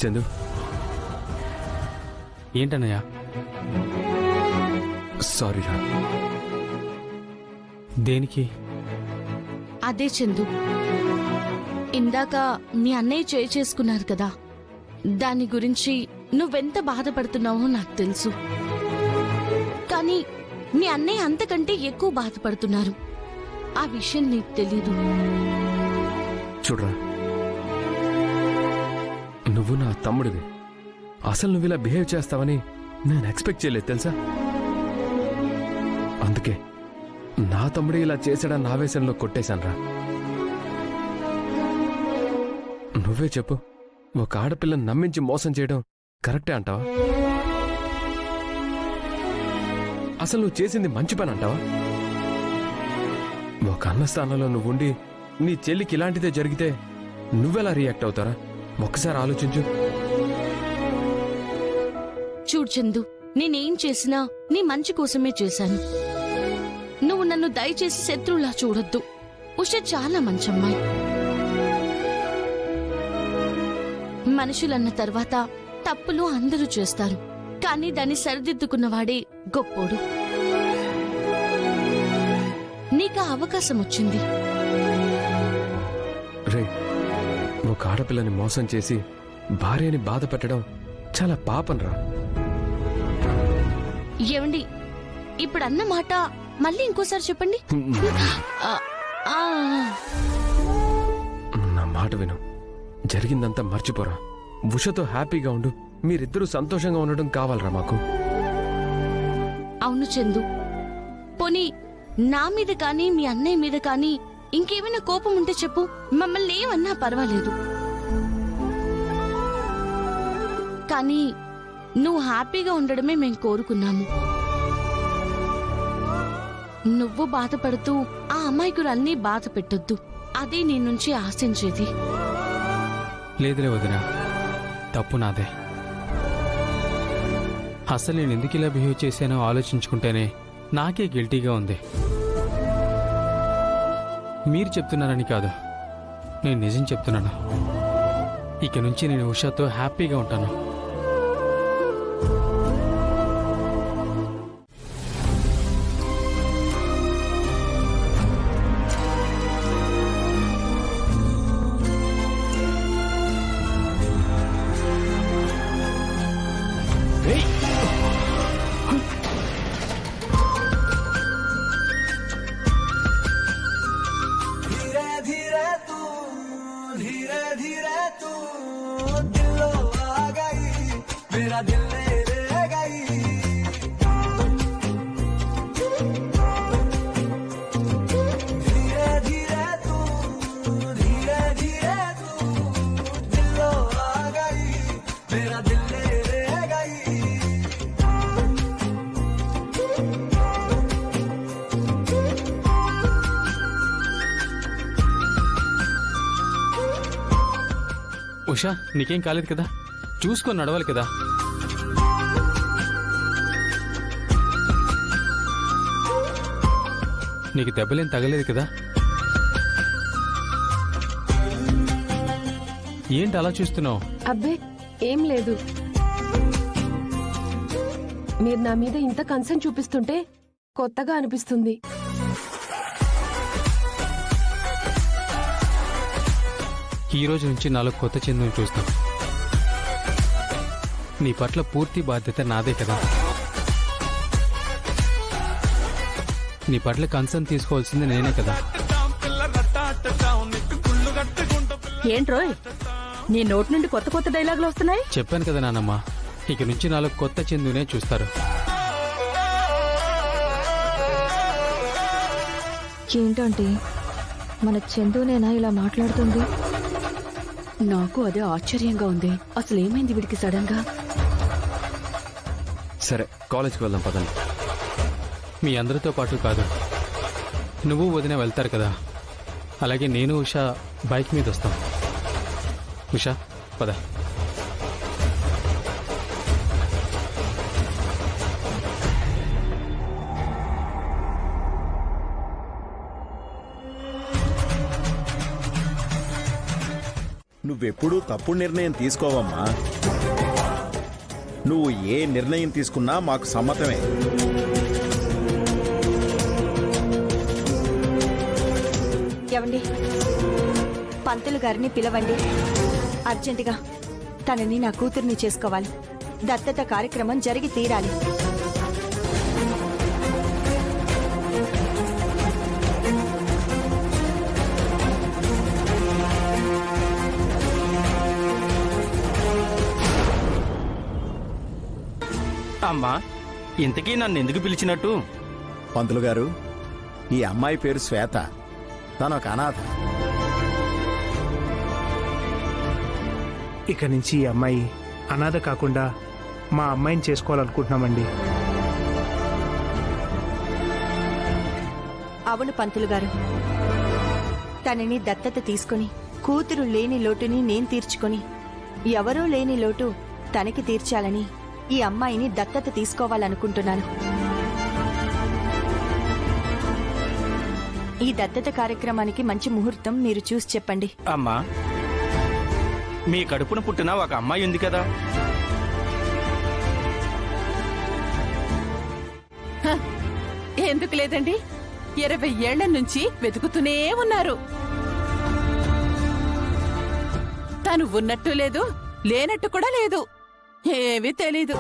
Chandu, ఏంటన్నయ్యా? Sorry రా. దేనికి? అదే చందు, ఇందాక మీ అన్నయ్య చేసుకున్నారు కదా, దాని గురించి నువ్వెంత బాధపడుతున్నావో నాకు తెలుసు. కానీ మీ అన్నయ్య అంతకంటే ఎక్కువ బాధపడుతున్నారు. ఆ విషయం నీకు తెలీదు. చూడరా, నువ్వు నా తమ్ముడివి. అసలు నువ్వు ఇలా బిహేవ్ చేస్తావని నేను ఎక్స్పెక్ట్ చేయలేదు తెలుసా. అందుకే నా తమ్ముడు ఇలా చేశాడన్న ఆవేశంలో కొట్టేశాన్రా. నువ్వే చెప్పు, ఒక ఆడపిల్లని నమ్మించి మోసం చేయడం కరెక్టే అంటావా? అసలు నువ్వు చేసింది మంచి పని అంటావా? ఒక అన్న స్థానంలో నువ్వుండి నీ చెల్లికి ఇలాంటిదే జరిగితే నువ్వెలా రియాక్ట్ అవుతారా? ఒక్కసారి ఆలోచించు. చూడు చందు, నేనేం చేసినా నీ మంచి కోసమే చేశాను. నువ్వు నన్ను దయచేసి శత్రువులా చూడొద్దు. ఉష చాలా మంచమ్మాయి. మనుషులన్న తర్వాత తప్పులు అందరూ చేస్తారు, కానీ దాన్ని సరిదిద్దుకున్నవాడే గొప్పోడు. నీకు అవకాశం వచ్చింది. రే, ఒక ఆడపిల్లని మోసం చేసి భార్యని బాధ పెట్టడం చాలా పాపం రా. ఏమండి, ఇప్పుడు అన్న మాట మళ్ళీ ఇంకోసారి చెప్పండి. నా మాట విను, జరిగిందంతా మర్చిపోరా. ఉషతో హ్యాపీగా ఉండు. మీరిద్దరూ సంతోషంగా ఉండడం కావాలరా మాకు. అవును చందు, పోనీ నా మీద కానీ మీ అన్నయ్య మీద కానీ ఇంకేమైనా కోపం ఉంటే చెప్పు, మమ్మల్ని ఏమన్నా పర్వాలేదు. కానీ నువ్వు హ్యాపీగా ఉండడమే మేం కోరుకున్నాము. నువ్వు బాధపడుతూ ఆ అమాయకురాల్ని బాధ పెట్టొద్దు. అదే నీ నుంచి ఆశించేది. లేదులే వదినా, తప్పు నాదే. అసలు నేను ఎందుకు ఇలా బిహేవ్ చేశానో ఆలోచించుకుంటేనే నాకే గిల్టీగా ఉంది. మీరు చెప్తున్నారని కాదు, నేను నిజం చెప్తున్నాను. ఇక నుంచి నేను ఉషాతో హ్యాపీగా ఉంటాను. ఉషా, నీకేం కాలేదు కదా? చూసుకొని నడవాలి కదా. నీకు దెబ్బలేం తగలేదు కదా? ఏంటి అలా చూస్తున్నావు? అబ్బే ఏం లేదు. మీరు నా మీద ఇంత కన్సర్న్ చూపిస్తుంటే కొత్తగా అనిపిస్తుంది. ఈ రోజు నుంచి నాలో కొత్త చందుని చూస్తాం. నీ పట్ల పూర్తి బాధ్యత నాదే కదా. నీ పట్ల కన్సర్న్ తీసుకోవాల్సింది నేనే కదా. ఏంట్రోయ్, నీ నోటి నుండి కొత్త కొత్త డైలాగులు వస్తున్నాయి. చెప్పాను కదా నానమ్మ, ఇక నుంచి నాలో కొత్త చందునే చూస్తారు. ఏంటంటే మన చందునేనా ఇలా మాట్లాడుతుంది? నాకు అదే ఆశ్చర్యంగా ఉంది. అసలు ఏమైంది వీడికి సడన్ గా? సరే, కాలేజ్కి వెళ్దాం పదండి. మీ అందరితో పాటు కాదు, నువ్వు వదిన వెళ్తారు కదా, అలాగే నేను ఉషా బైక్ మీద వస్తాం. ఉషా పద. నువ్వెప్పుడూ తప్పుడు నిర్ణయం తీసుకోవమ్మా. నువ్వు ఏ నిర్ణయం తీసుకున్నా మాకు సమ్మతమే. ఏవండి, పంతులు గారిని పిలవండి. అర్జెంటుగా తనని నా కూతుర్ని చేసుకోవాలి. దత్తత కార్యక్రమం జరిగి తీరాలి. అమ్మా, ఇంతకీ నన్ను ఎందుకు పిలిచినట్టు? పంతులు గారు, ఈ అమ్మాయి పేరు శ్వేత. తను ఒక అనాథ. ఇక నుంచి ఈ అమ్మాయి అనాథ కాకుండా మా అమ్మాయిని చేసుకోవాలనుకుంటున్నామండి. అవును పంతులు గారు, తనని దత్తత తీసుకుని కూతురు లేని లోటుని నేను తీర్చుకొని ఎవరూ లేని లోటు తనకి తీర్చాలని ఈ అమ్మాయిని దత్తత తీసుకోవాలనుకుంటున్నాను. ఈ దత్తత కార్యక్రమానికి మంచి ముహూర్తం మీరు చూసి చెప్పండి. అమ్మా, మీ కడుపున పుట్టిన ఒక అమ్మాయి ఉంది కదా. ఎందుకు లేదండి, 20 ఏళ్ల నుంచి వెతుకుతూనే ఉన్నారు. తను ఉన్నట్టు లేదు, లేనట్టు కూడా లేదు, ఏమీ తెలీదు.